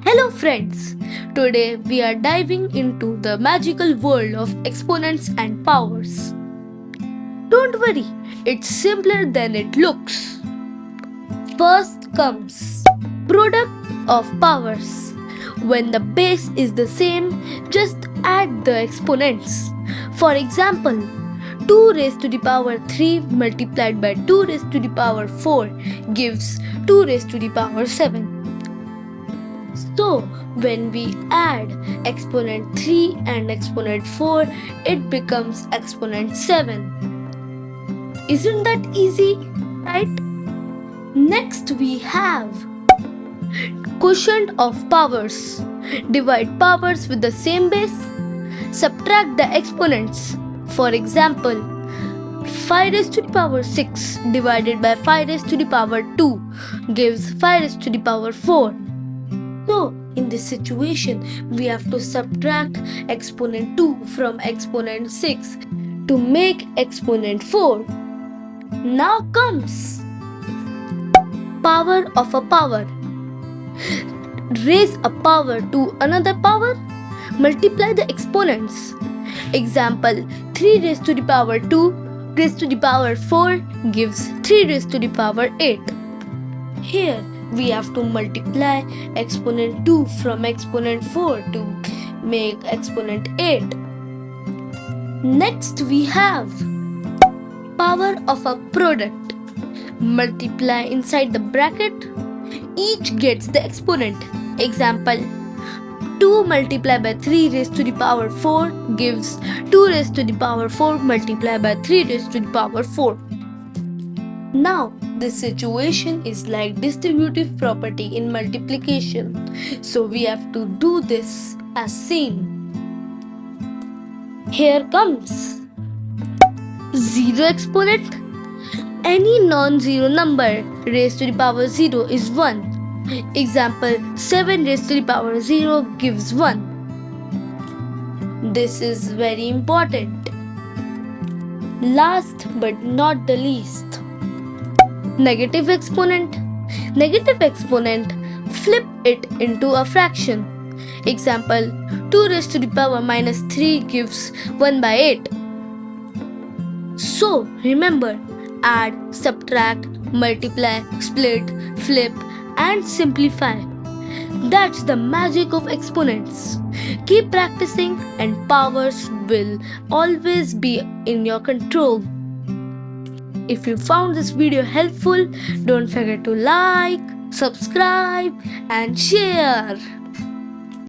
Hello friends! Today we are diving into the magical world of exponents and powers. Don't worry, it's simpler than it looks. First comes product of powers. When the base is the same, just add the exponents. For example, 2 raised to the power 3 multiplied by 2 raised to the power 4 gives 2 raised to the power 7. So, when we add exponent 3 and exponent 4, it becomes exponent 7. Isn't that easy, right? Next we have quotient of powers. Divide powers with the same base. Subtract the exponents. For example, 5 raised to the power 6 divided by 5 raised to the power 2 gives 5 raised to the power 4. So, in this situation, we have to subtract exponent 2 from exponent 6 to make exponent 4. Now comes power of a power. Raise a power to another power, multiply the exponents. Example, 3 raised to the power 2 raised to the power 4 gives 3 raised to the power 8. Here, we have to multiply exponent 2 from exponent 4 to make exponent 8. Next we have power of a product. Multiply inside the bracket. Each gets the exponent. Example, 2 multiplied by 3 raised to the power 4 gives 2 raised to the power 4 multiplied by 3 raised to the power 4. Now, this situation is like distributive property in multiplication. So we have to do this as seen. Here comes zero exponent. Any non-zero number raised to the power 0 is 1. Example, 7 raised to the power 0 gives 1. This is very important. Last but not the least, negative exponent. Negative exponent, flip it into a fraction. Example, 2 raised to the power minus 3 gives 1 by 8. So, remember, add, subtract, multiply, split, flip and simplify. That's the magic of exponents. Keep practicing and powers will always be in your control. If you found this video helpful, don't forget to like, subscribe and share.